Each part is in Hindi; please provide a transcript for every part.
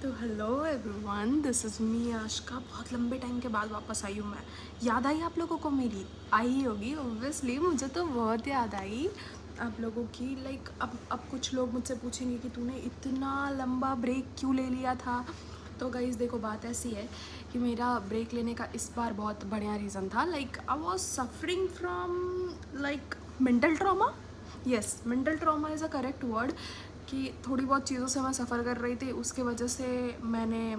तो hello everyone, this is me Ashika. बहुत लंबे टाइम के बाद वापस आई हूँ मैं। याद आई आप लोगों को मेरी? आई होगी ऑब्वियसली, मुझे तो बहुत याद आई आप लोगों की। लाइक अब कुछ लोग मुझसे पूछेंगे कि तूने इतना लंबा ब्रेक क्यों ले लिया था। तो गाइज़ देखो, बात ऐसी है कि मेरा ब्रेक लेने का इस बार बहुत बढ़िया रीज़न था। Like I was suffering from like mental trauma. Yes, mental trauma is a correct word. कि थोड़ी बहुत चीज़ों से मैं सफ़र कर रही थी, उसके वजह से मैंने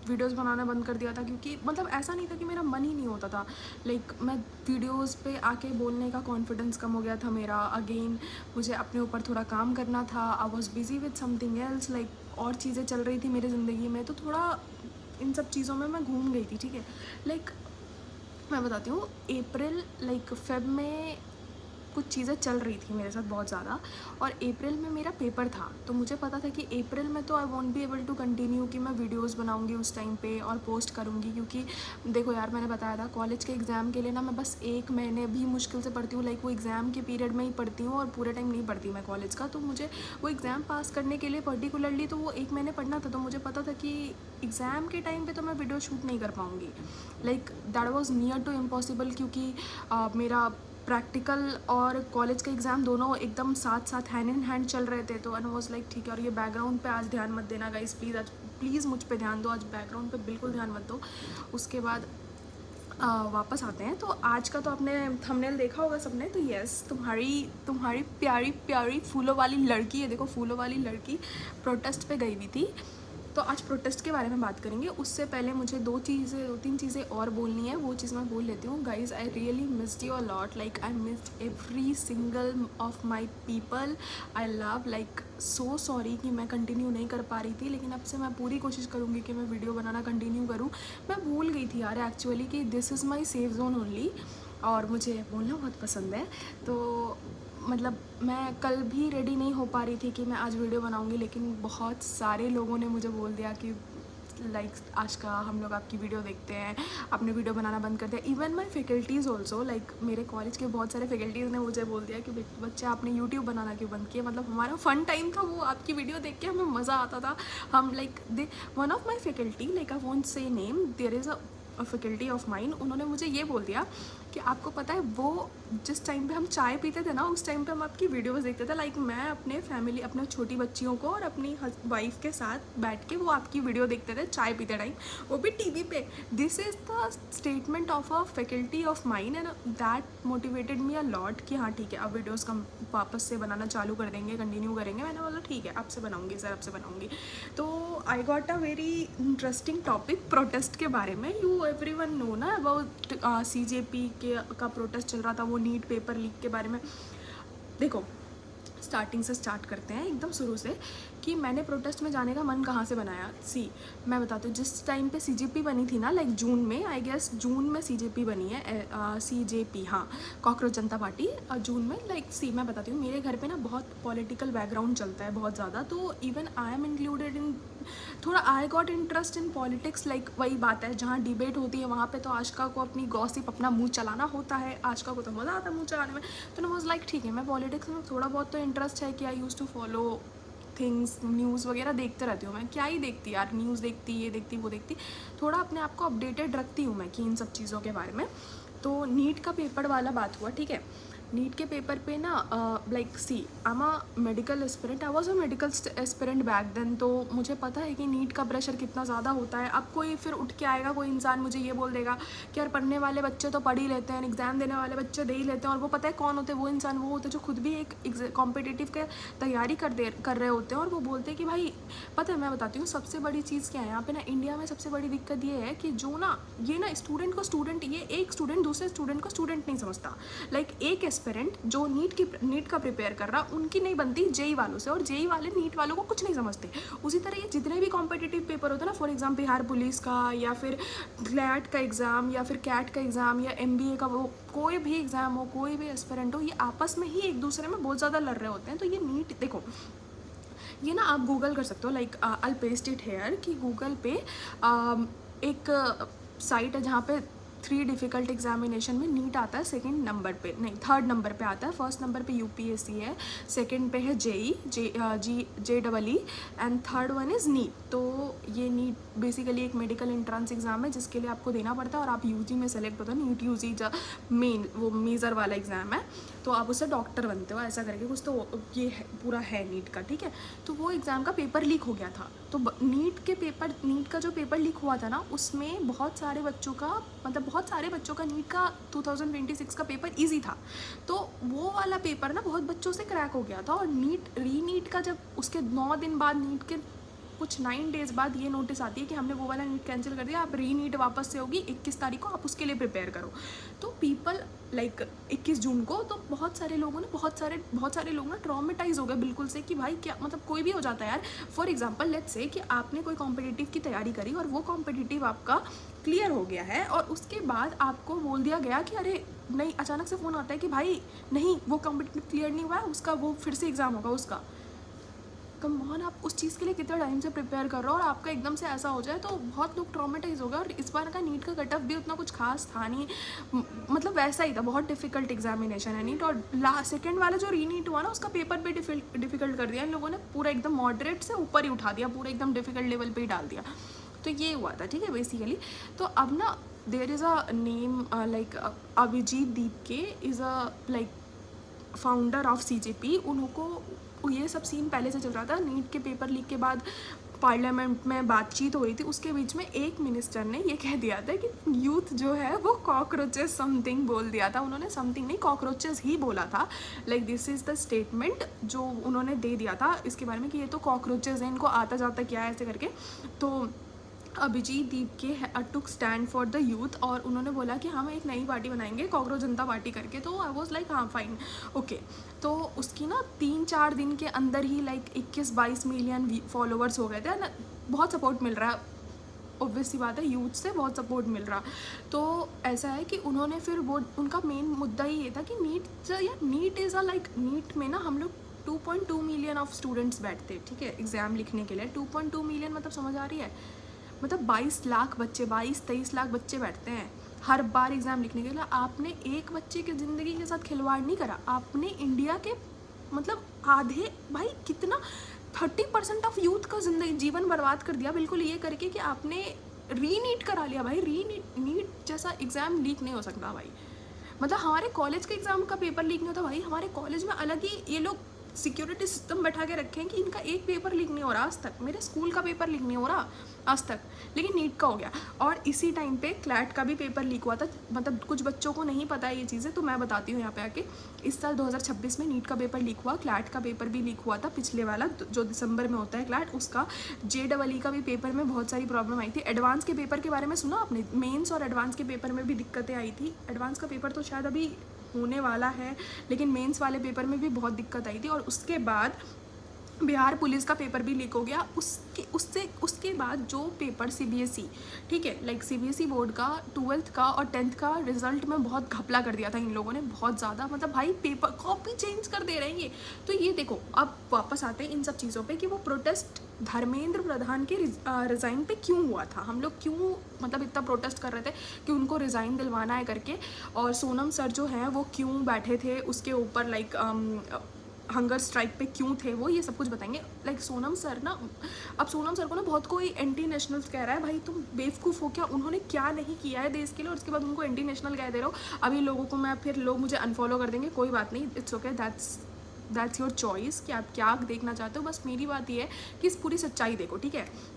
वीडियोस बनाना बंद कर दिया था। क्योंकि मतलब ऐसा नहीं था कि मेरा मन ही नहीं होता था। लाइक मैं वीडियोस पे आके बोलने का कॉन्फिडेंस कम हो गया था मेरा। अगेन मुझे अपने ऊपर थोड़ा काम करना था। I was busy with something else, like और चीज़ें चल रही थी मेरी ज़िंदगी में। तो थोड़ा इन सब चीज़ों में मैं घूम गई थी। ठीक है, लाइक मैं बताती हूँ, अप्रैल लाइक फेब में कुछ चीज़ें चल रही थी मेरे साथ बहुत ज़्यादा। और अप्रैल में मेरा पेपर था, तो मुझे पता था कि अप्रैल में तो I won't be able to continue कि मैं वीडियोस बनाऊंगी उस टाइम पे और पोस्ट करूंगी। क्योंकि देखो यार, मैंने बताया था कॉलेज के एग्ज़ाम के लिए ना मैं बस 1 महीने भी मुश्किल से पढ़ती हूँ। लाइक वो एग्ज़ाम के पीरियड में ही पढ़ती हूँ और पूरे टाइम नहीं पढ़ती मैं कॉलेज का। तो मुझे वो एग्ज़ाम पास करने के लिए पर्टिकुलरली तो वो 1 महीने पढ़ना था। तो मुझे पता था कि एग्ज़ाम के टाइम पे तो मैं वीडियो शूट नहीं कर पाऊँगी। Like that was near to impossible. क्योंकि मेरा प्रैक्टिकल और कॉलेज का एग्ज़ाम दोनों एकदम साथ साथ हैंड इन हैंड चल रहे थे। तो एंड वाज लाइक ठीक है। और ये बैकग्राउंड पे आज ध्यान मत देना गाइस, प्लीज़। आज प्लीज़ मुझ पे ध्यान दो, आज बैकग्राउंड पे बिल्कुल ध्यान मत दो। उसके बाद वापस आते हैं। तो आज का तो आपने थंबनेल देखा होगा सबने। तो यस, तुम्हारी प्यारी प्यारी फूलों वाली लड़की है, देखो फूलों वाली लड़की प्रोटेस्ट पे गई हुई थी। तो आज प्रोटेस्ट के बारे में बात करेंगे। उससे पहले मुझे दो तीन चीज़ें और बोलनी है, वो चीज़ मैं बोल लेती हूँ। Guys, I really missed you a lot. Like I missed every single of my people I love. Like so sorry कि मैं कंटिन्यू नहीं कर पा रही थी, लेकिन अब से मैं पूरी कोशिश करूँगी कि मैं वीडियो बनाना कंटिन्यू करूँ। मैं भूल गई थी यार एक्चुअली कि this is my safe zone only, और मुझे बोलना बहुत पसंद है। तो मतलब मैं कल भी रेडी नहीं हो पा रही थी कि मैं आज वीडियो बनाऊंगी, लेकिन बहुत सारे लोगों ने मुझे बोल दिया कि लाइक आशिका, हम लोग आपकी वीडियो देखते हैं, आपने वीडियो बनाना बंद कर दिया। Even my faculties also, like मेरे कॉलेज के बहुत सारे फैकल्टीज़ ने मुझे बोल दिया कि बच्चे आपने यूट्यूब बनाना क्यों बंद किया। मतलब हमारा फ़न टाइम था वो, आपकी वीडियो देख के हमें मज़ा आता था। हम like they one of my faculty, like I want say name, there is a faculty of mine, उन्होंने मुझे ये बोल दिया कि आपको पता है वो जिस टाइम पे हम चाय पीते थे ना, उस टाइम पे हम आपकी वीडियोस देखते थे। लाइक मैं अपने फैमिली, अपने छोटी बच्चियों को और अपनी वाइफ के साथ बैठ के वो आपकी वीडियो देखते थे चाय पीते टाइम, वो भी टीवी पे। This is the statement of a faculty of mine and that motivated me a lot कि हाँ ठीक है, अब वीडियोस कम वापस से बनाना चालू कर देंगे, कंटिन्यू करेंगे। मैंने बोला ठीक है, आपसे बनाऊंगी सर, आपसे बनाऊंगी। तो I got a very interesting topic protest के बारे में। यू एवरीवन नो ना अबाउट CJP के का प्रोटेस्ट चल रहा था, वो नीट पेपर लीक के बारे में। देखो, स्टार्टिंग से स्टार्ट करते हैं, एकदम शुरू से, कि मैंने प्रोटेस्ट में जाने का मन कहाँ से बनाया। मैं बताती हूँ, जिस टाइम पे CJP बनी थी ना, लाइक जून में, आई गेस जून में CJP बनी है, CJP, हाँ, कॉकरोच जनता पार्टी, जून में। लाइक मैं बताती हूँ, मेरे घर पे ना बहुत पॉलिटिकल बैकग्राउंड चलता है, बहुत ज़्यादा। तो even I am included in, थोड़ा I got interest in politics. Like वही बात है, जहाँ डिबेट होती है वहाँ पे तो आशिका को अपनी गॉसिप, अपना मुंह चलाना होता है। आशिका को तो मज़ा आता है मुंह चलाने में। तो मैं वाज लाइक ठीक है, मैं पॉलिटिक्स में थोड़ा बहुत तो इंटरेस्ट है कि I use to follow things, news वगैरह देखते रहती हूँ मैं। क्या ही देखती यार, न्यूज़ देखती, ये देखती, वो देखती, थोड़ा अपने आप को अपडेटेड रखती हूँ मैं कि इन सब चीज़ों के बारे में। तो नीट का पेपर वाला बात हुआ, ठीक है। नीट के पेपर पे ना like I am a medical aspirant, I was a medical aspirant back then. तो मुझे पता है कि नीट का प्रेशर कितना ज़्यादा होता है। अब कोई फिर उठ के आएगा, कोई इंसान मुझे ये बोल देगा कि यार पढ़ने वाले बच्चे तो पढ़ ही लेते हैं, एग्ज़ाम देने वाले बच्चे दे ही लेते हैं। और वो पता है कौन होते हैं वो इंसान? वो होते हैं जो खुद भी एक कॉम्पिटिटिव के तैयारी कर रहे होते हैं, और वो बोलते हैं कि भाई पता है, मैं बताती हूँ सबसे बड़ी चीज़ क्या है यहाँ पे ना, इंडिया में सबसे बड़ी दिक्कत ये है कि जो ना ये ना स्टूडेंट को स्टूडेंट, ये एक स्टूडेंट दूसरे स्टूडेंट को स्टूडेंट नहीं समझता। लाइक एक एस्पिरेंट जो नीट का प्रिपेयर कर रहा, उनकी नहीं बनती जेई वालों से, और जेई वाले नीट वालों को कुछ नहीं समझते। उसी तरह ये जितने भी कॉम्पिटिटिव पेपर होते हैं ना, फॉर एग्जाम्पल बिहार पुलिस का, या फिर ग्लैट का एग्ज़ाम, या फिर कैट का एग्ज़ाम, या MBA का, वो कोई भी एग्ज़ाम हो, कोई भी एस्पिरेंट हो, ये आपस में ही एक दूसरे में बहुत ज़्यादा लड़ रहे होते हैं। तो ये नीट देखो, ये ना आप गूगल कर सकते हो, like I paste it here, कि गूगल पे एक साइट है जहाँ पे 3 डिफ़िकल्ट एग्जामिनेशन में नीट आता है सेकंड नंबर पे, नहीं थर्ड नंबर पे आता है। फर्स्ट नंबर पे UPSC है, सेकंड पे है JEE, JEE and third one is NEET. तो ये नीट बेसिकली एक मेडिकल एंट्रेंस एग्ज़ाम है जिसके लिए आपको देना पड़ता है और आप यूजी में सेलेक्ट होते हो। नीट यूजी जो मेन वो मेजर वाला एग्ज़ाम है, तो आप उससे डॉक्टर बनते हो, ऐसा करके कुछ तो ये है, पूरा है नीट का, ठीक है। तो वो एग्ज़ाम का पेपर लीक हो गया था। तो नीट का जो पेपर लीक हुआ था ना, उसमें बहुत सारे बच्चों का नीट का 2026 का पेपर ईजी था। तो वो वाला पेपर ना बहुत बच्चों से क्रैक हो गया था, और रीनीट का जब उसके 9 दिन बाद, नीट के कुछ 9 डेज़ बाद ये नोटिस आती है कि हमने वो वाला नीट कैंसिल कर दिया, आप रीनीट वापस से होगी 21 तारीख को, आप उसके लिए प्रिपेयर करो। तो पीपल लाइक 21 जून को तो बहुत सारे लोग ना ट्रॉमेटाइज हो गए बिल्कुल से कि भाई क्या मतलब कोई भी हो जाता है यार। फॉर एग्जांपल लेट्स से कि आपने कोई कॉम्पिटिटिव की तैयारी करी और वो कॉम्पिटिटिव आपका क्लियर हो गया है, और उसके बाद आपको बोल दिया गया कि अरे नहीं, अचानक से फ़ोन आता है कि भाई नहीं, वो कॉम्पिटिटिव क्लियर नहीं हुआ है, उसका वो फिर से एग्ज़ाम होगा उसका। कम ऑन, आप उस चीज़ के लिए कितना टाइम से प्रिपेयर कर रहे हो और आपका एकदम से ऐसा हो जाए तो बहुत लोग ट्रॉमेटाइज हो गए। और इस बार का नीट का कट ऑफ भी उतना कुछ खास था नहीं, मतलब वैसा ही था, बहुत डिफिकल्ट एग्जामिनेशन है नीट। और सेकंड वाला जो रीनीट हुआ ना, उसका पेपर भी डिफिकल्ट कर दिया इन लोगों ने, पूरा एकदम मॉडरेट से ऊपर ही उठा दिया, पूरा एकदम डिफिकल्ट लेवल पर ही डाल दिया। तो ये हुआ था, ठीक है बेसिकली। तो अब ना there is a name like Abhijeet Dipke is a like founder of CJP। उनको ये सब सीन पहले से चल रहा था। नीट के पेपर लीक के बाद पार्लियामेंट में बातचीत हो रही थी, उसके बीच में एक मिनिस्टर ने ये कह दिया था कि यूथ जो है वो कॉकरोचेस समथिंग बोल दिया था। उन्होंने समथिंग नहीं, कॉकरोचेस ही बोला था। Like this is the statement जो उन्होंने दे दिया था इसके बारे में कि ये तो कॉकरोचेस हैं, इनको आता जाता क्या है, ऐसे करके। तो अभिजीत दीपके टुक स्टैंड फॉर द यूथ, और उन्होंने बोला कि हम एक नई पार्टी बनाएंगे कॉकरोच जनता पार्टी करके। तो आई वॉज लाइक हाँ फाइन ओके। तो उसकी ना 3-4 दिन के अंदर ही लाइक 21-22 मिलियन फॉलोअर्स हो गए थे ना। बहुत सपोर्ट मिल रहा है, ऑब्वियस सी बात है, यूथ से बहुत सपोर्ट मिल रहा। तो ऐसा है कि उन्होंने फिर वो, उनका मेन मुद्दा ही ये था कि NEET is a like, NEET में ना हम लोग 2.2 मिलियन ऑफ स्टूडेंट्स बैठते, ठीक है, एग्ज़ाम लिखने के लिए। 2.2 मिलियन मतलब समझ आ रही है, मतलब 22 लाख बच्चे, 22-23 लाख बच्चे बैठते हैं हर बार एग्ज़ाम लिखने के लिए। आपने एक बच्चे की ज़िंदगी के साथ खिलवाड़ नहीं करा, आपने इंडिया के मतलब आधे, भाई कितना 30% ऑफ यूथ का जीवन बर्बाद कर दिया बिल्कुल ये करके कि आपने रीनीट करा लिया। भाई नीट जैसा एग्ज़ाम लीक नहीं हो सकता भाई। मतलब हमारे कॉलेज के एग्ज़ाम का पेपर लीक नहीं होता भाई, हमारे कॉलेज में अलग ही ये लोग सिक्योरिटी सिस्टम बैठा के रखे हैं कि इनका एक पेपर लीक नहीं हो रहा आज तक। मेरे स्कूल का पेपर लीक नहीं हो रहा आज तक, लेकिन नीट का हो गया। और इसी टाइम पे क्लैट का भी पेपर लीक हुआ था। मतलब कुछ बच्चों को नहीं पता है ये चीज़ें, तो मैं बताती हूँ यहाँ पे आके। इस साल 2026 में नीट का पेपर लीक हुआ, क्लैट का पेपर भी लीक हुआ था, पिछले वाला जो दिसंबर में होता है क्लैट, उसका। JEE का भी पेपर में बहुत सारी प्रॉब्लम आई थी। एडवांस के पेपर के बारे में सुना आपने? मेंस और एडवांस के पेपर में भी दिक्कतें आई थी। एडवांस का पेपर तो शायद अभी होने वाला है, लेकिन मेंस वाले पेपर में भी बहुत दिक्कत आई थी। और उसके बाद बिहार पुलिस का पेपर भी लीक हो गया। उसके बाद जो पेपर CBSE, ठीक है, लाइक CBSE बोर्ड का 12th का और 10th का रिजल्ट में बहुत घपला कर दिया था इन लोगों ने, बहुत ज़्यादा। मतलब भाई पेपर कॉपी चेंज कर दे रहे हैं ये। तो ये देखो, अब वापस आते हैं इन सब चीज़ों पे कि वो प्रोटेस्ट धर्मेंद्र प्रधान के रिज़ाइन पे क्यों हुआ था, हम लोग क्यों मतलब इतना प्रोटेस्ट कर रहे थे कि उनको रिज़ाइन दिलवाना है करके। और सोनम सर जो हैं वो क्यों बैठे थे उसके ऊपर, लाइक हंगर स्ट्राइक पे क्यों थे वो, ये सब कुछ बताएंगे। लाइक सोनम सर ना, अब सोनम सर को ना बहुत कोई एंटी नेशनल्स कह रहा है, भाई तुम बेवकूफ़ हो क्या, उन्होंने क्या नहीं किया है देश के लिए, और उसके बाद उनको एंटी नेशनल कह दे रहे हो। अभी लोगों को मैं, फिर लोग मुझे अनफॉलो कर देंगे, कोई बात नहीं, it's okay, that's your choice कि आप क्या देखना चाहते हो। बस मेरी बात ये है कि इस पूरी सच्चाई देखो, ठीक है।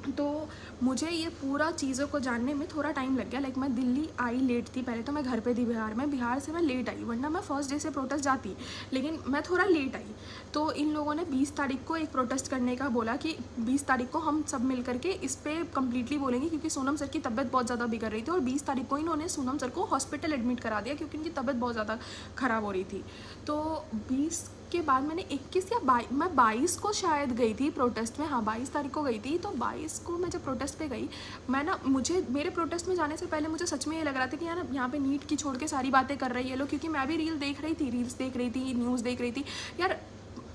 तो मुझे ये पूरा चीज़ों को जानने में थोड़ा टाइम लग गया। लाइक मैं दिल्ली आई लेट थी, पहले तो मैं घर पे थी बिहार में, बिहार से मैं लेट आई, वरना मैं फर्स्ट डे से प्रोटेस्ट जाती, लेकिन मैं थोड़ा लेट आई। तो इन लोगों ने 20 तारीख को एक प्रोटेस्ट करने का बोला कि 20 तारीख को हम सब मिल करके इस पर कम्प्लीटली बोलेंगे, क्योंकि सोनम सर की तबीयत बहुत ज़्यादा बिगड़ रही थी। और 20 तारीख को इन्होंने सोनम सर को हॉस्पिटल एडमिट करा दिया क्योंकि उनकी तबीयत बहुत ज़्यादा ख़राब हो रही थी। तो 20 के बाद मैंने 21 या 22 को शायद गई थी प्रोटेस्ट में, हाँ 22 तारीख को गई थी। तो 22 को मैं जब प्रोटेस्ट पे गई, मैं ना, मुझे मेरे प्रोटेस्ट में जाने से पहले मुझे सच में ये लग रहा था कि यार यहाँ पे नीट की छोड़ के सारी बातें कर रही है लोग, क्योंकि मैं भी रील्स देख रही थी, न्यूज़ देख रही थी यार।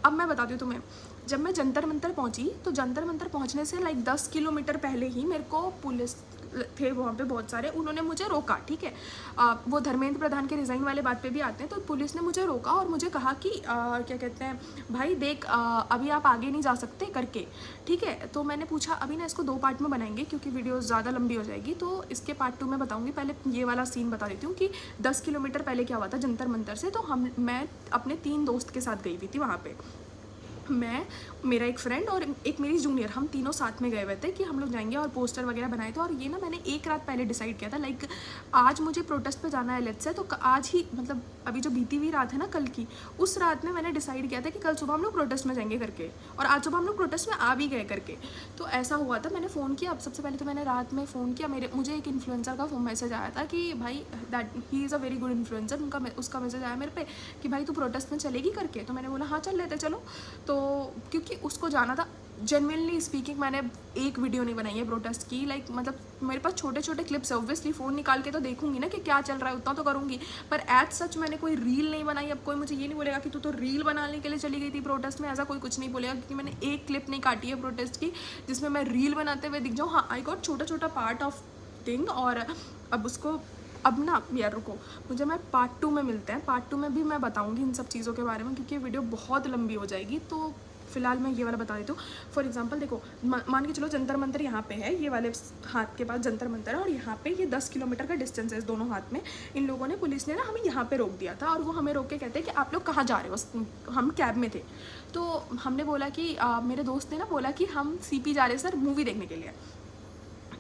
अब मैं बताती हूँ तुम्हें, जब मैं जंतर मंतर पहुंची तो जंतर मंतर पहुंचने से लाइक 10 किलोमीटर पहले ही मेरे को पुलिस थे वहाँ पे बहुत सारे, उन्होंने मुझे रोका, ठीक है। वो धर्मेंद्र प्रधान के रिज़ाइन वाले बात पे भी आते हैं। तो पुलिस ने मुझे रोका और मुझे कहा कि क्या कहते हैं, भाई देख अभी आप आगे नहीं जा सकते करके, ठीक है। तो मैंने पूछा अभी ना इसको 2 पार्ट में बनाएंगे क्योंकि वीडियो ज़्यादा लंबी हो जाएगी, तो इसके पार्ट 2 में बताऊँगी। पहले ये वाला सीन बता देती हूँ कि 10 किलोमीटर पहले क्या हुआ था जंतर मंतर से। तो मैं अपने 3 दोस्त के साथ गई हुई थी वहाँ पर। मैं, मेरा एक फ्रेंड और एक मेरी जूनियर, हम तीनों साथ में गए हुए थे कि हम लोग जाएंगे और पोस्टर वगैरह बनाए थे। और ये ना मैंने एक रात पहले डिसाइड किया था, लाइक आज मुझे प्रोटेस्ट पे जाना है लेट्स से, तो आज ही मतलब अभी जो बीती हुई रात है ना कल की, उस रात में मैंने डिसाइड किया था कि कल सुबह हम लोग प्रोटेस्ट में जाएंगे करके, और आज सुबह हम लोग प्रोटेस्ट में आ भी गए करके। तो ऐसा हुआ था। मैंने फ़ोन किया, अब सबसे पहले तो मैंने रात में फ़ोन किया, मुझे एक इन्फ्लुएंसर का मैसेज आया था कि भाई that he is a very good influencer, उसका मैसेज आया मेरे पे कि भाई तू प्रोटेस्ट में चलेगी करके। तो मैंने बोला हाँ चल लेते चलो। तो क्योंकि उसको जाना था, जेन्युइनली स्पीकिंग मैंने एक वीडियो नहीं बनाई है प्रोटेस्ट की, लाइक मतलब मेरे पास छोटे छोटे क्लिप्स है, ऑब्वियसली फ़ोन निकाल के तो देखूंगी ना कि क्या चल रहा है, उतना तो करूंगी, पर एज सच मैंने कोई रील नहीं बनाई। अब कोई मुझे ये नहीं बोलेगा कि तू तो रील बनाने के लिए चली गई थी प्रोटेस्ट में, ऐसा कोई कुछ नहीं बोलेगा, क्योंकि मैंने एक क्लिप नहीं काटी है प्रोटेस्ट की जिसमें मैं रील बनाते हुए दिख जाऊँ। हाँ, आई गॉट छोटा छोटा पार्ट ऑफ थिंग। और अब उसको अब ना यार रुको, मुझे मैं पार्ट 2 में मिलते हैं, पार्ट 2 में भी मैं बताऊंगी इन सब चीज़ों के बारे में, क्योंकि वीडियो बहुत लंबी हो जाएगी। तो फिलहाल मैं ये वाला बता देती हूँ। फॉर एग्जांपल देखो, मान के चलो जंतर मंतर यहाँ पे है, ये वाले हाथ के पास जंतर मंतर है, और यहाँ पे ये 10 किलोमीटर का डिस्टेंस है इस दोनों हाथ में। इन लोगों ने, पुलिस ने ना हमें यहाँ पे रोक दिया था, और वो हमें रोक के कहते हैं कि आप लोग कहाँ जा रहे हो। हम कैब में थे, तो हमने बोला कि मेरे दोस्त ने ना बोला कि हम CP जा रहे हैं सर मूवी देखने के लिए।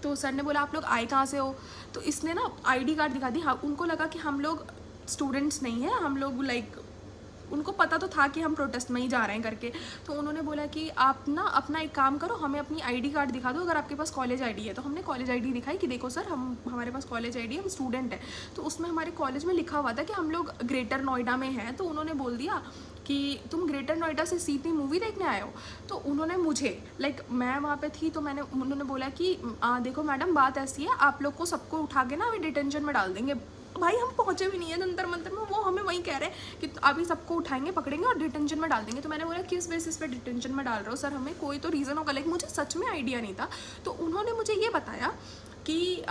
तो सर ने बोला आप लोग आए कहाँ से हो। तो इसने ना ID कार्ड दिखा दी। हाँ, उनको लगा कि हम लोग स्टूडेंट्स नहीं हैं, हम लोग लाइक, उनको पता तो था कि हम प्रोटेस्ट में ही जा रहे हैं करके। तो उन्होंने बोला कि आप ना अपना एक काम करो, हमें अपनी ID कार्ड दिखा दो अगर आपके पास कॉलेज ID है। तो हमने कॉलेज ID दिखाई कि देखो सर हमारे पास कॉलेज ID है, हम स्टूडेंट है। तो उसमें हमारे कॉलेज में लिखा हुआ था कि हम लोग ग्रेटर नोएडा में हैं। तो उन्होंने बोल दिया कि तुम ग्रेटर नोएडा से CP मूवी देखने आए हो। तो उन्होंने मुझे, लाइक मैं वहाँ पे थी, तो उन्होंने बोला कि देखो मैडम बात ऐसी है, आप लोग को सबको उठा के ना अभी डिटेंशन में डाल देंगे। भाई हम पहुंचे भी नहीं है जंतर मंतर में, वो हमें वहीं कह रहे हैं कि अभी सबको उठाएंगे, पकड़ेंगे और डिटेंशन में डाल देंगे। तो मैंने बोला किस बेसिस पे डिटेंशन में डाल रहे हो सर, हमें कोई तो रीज़न होगा, लाइक मुझे सच में आइडिया नहीं था। तो उन्होंने मुझे ये बताया कि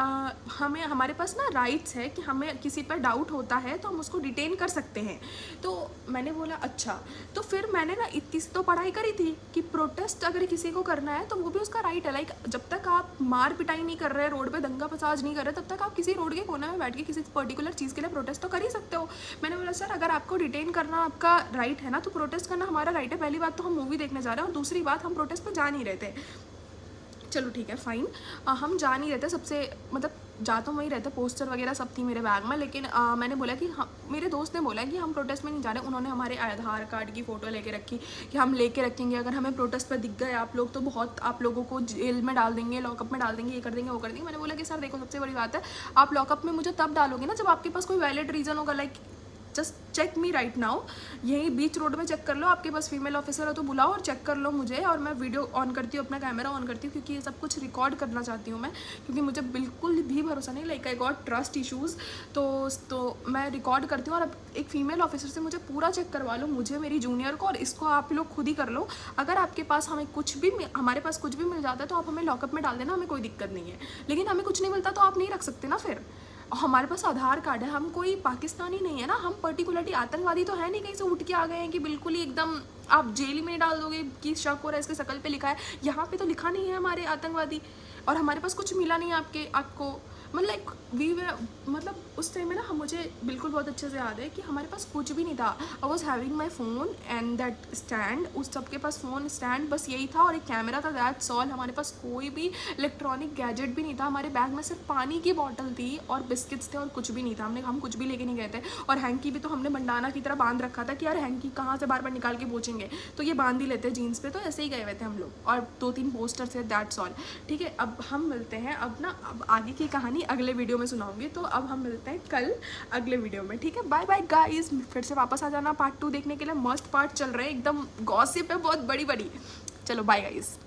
हमें, हमारे पास ना राइट्स है कि हमें किसी पर डाउट होता है तो हम उसको डिटेन कर सकते हैं। तो मैंने बोला अच्छा। तो फिर मैंने ना इतनी तो पढ़ाई करी थी कि प्रोटेस्ट अगर किसी को करना है तो वो भी उसका राइट है। लाइक जब तक आप मार पिटाई नहीं कर रहे, रोड पे दंगा फसाद नहीं कर रहे, तब तक आप किसी रोड के कोने में बैठ के किसी पर्टिकुलर चीज़ के लिए प्रोटेस्ट तो कर ही सकते हो। मैंने बोला सर अगर आपको डिटेन करना आपका राइट है ना, तो प्रोटेस्ट करना हमारा राइट है। पहली बात तो हम मूवी देखने जा रहे हैं, और दूसरी बात हम प्रोटेस्ट पर जा नहीं रहे थे। चलो ठीक है फाइन, हम जा नहीं रहते, सबसे मतलब जा तो वहीं रहते, पोस्टर वगैरह सब थी मेरे बैग में। लेकिन मैंने बोला कि मेरे दोस्त ने बोला कि हम प्रोटेस्ट में नहीं जा रहे। उन्होंने हमारे आधार कार्ड की फ़ोटो लेके रखी कि हम लेके रखेंगे, अगर हमें प्रोटेस्ट पर दिख गए आप लोग तो बहुत आप लोगों को जेल में डाल देंगे, लॉकअप में डाल देंगे, ये कर देंगे वो कर देंगे। मैंने बोला कि सर देखो सबसे बड़ी बात है, आप लॉकअप में मुझे तब डालोगे ना जब आपके पास कोई वैलिड रीज़न होगा। Like just check me right now, यही बीच रोड में चेक कर लो, आपके पास फीमेल ऑफिसर हो तो बुलाओ और चेक कर लो मुझे। और मैं वीडियो ऑन करती हूँ, अपना कैमरा ऑन करती हूँ, क्योंकि ये सब कुछ रिकॉर्ड करना चाहती हूँ मैं, क्योंकि मुझे बिल्कुल भी भरोसा नहीं, like I got trust issues. तो मैं रिकॉर्ड करती हूँ। और अब एक फीमेल ऑफिसर से मुझे पूरा चेक करवा लो, मुझे, मेरी जूनियर को, और इसको आप लोग खुद ही कर लो। अगर आपके पास हमें कुछ भी, हमारे पास कुछ भी मिल जाता है तो आप हमें लॉकअप में डाल देना, हमें कोई दिक्कत नहीं है। लेकिन हमें कुछ नहीं मिलता तो आप नहीं रख सकते ना फिर। हमारे पास आधार कार्ड है, हम कोई पाकिस्तानी नहीं है ना, हम पर्टिकुलरली आतंकवादी तो है नहीं कहीं से उठ के आ गए हैं कि बिल्कुल ही एकदम आप जेल में डाल दोगे कि शक हो रहा है इसके शकल पे लिखा है। यहाँ पे तो लिखा नहीं है हमारे आतंकवादी, और हमारे पास कुछ मिला नहीं आपको मतलब लाइक मतलब उस टाइम में ना मुझे बिल्कुल बहुत अच्छे से याद है कि हमारे पास कुछ भी नहीं था। I was having my phone and that stand, उस सबके पास फ़ोन स्टैंड बस यही था, और एक कैमरा था, दैट्स ऑल। हमारे पास कोई भी इलेक्ट्रॉनिक गैजेट भी नहीं था। हमारे बैग में सिर्फ पानी की बॉटल थी और बिस्किट्स थे और कुछ भी नहीं था। हम कुछ भी लेके नहीं गए थे। और हैंकी भी तो हमने बंडाना की तरह बांध रखा था कि यार हैंकी कहाँ से बार बार निकाल के पहुँचेंगे, तो ये बांध ही लेते जीन्स पे। तो ऐसे ही गए हुए थे हम लोग, और 2-3 पोस्टर थे, दैट्स ऑल। ठीक है, अब हम मिलते हैं, अब आगे की कहानी अगले वीडियो में सुनाऊंगी। तो अब हम मिलते हैं कल अगले वीडियो में, ठीक है। बाय बाय गाइस, फिर से वापस आ जाना पार्ट 2 देखने के लिए। मस्त पार्ट चल रहे हैं, एकदम गॉसिप है बहुत बड़ी बड़ी। चलो बाय गाइस।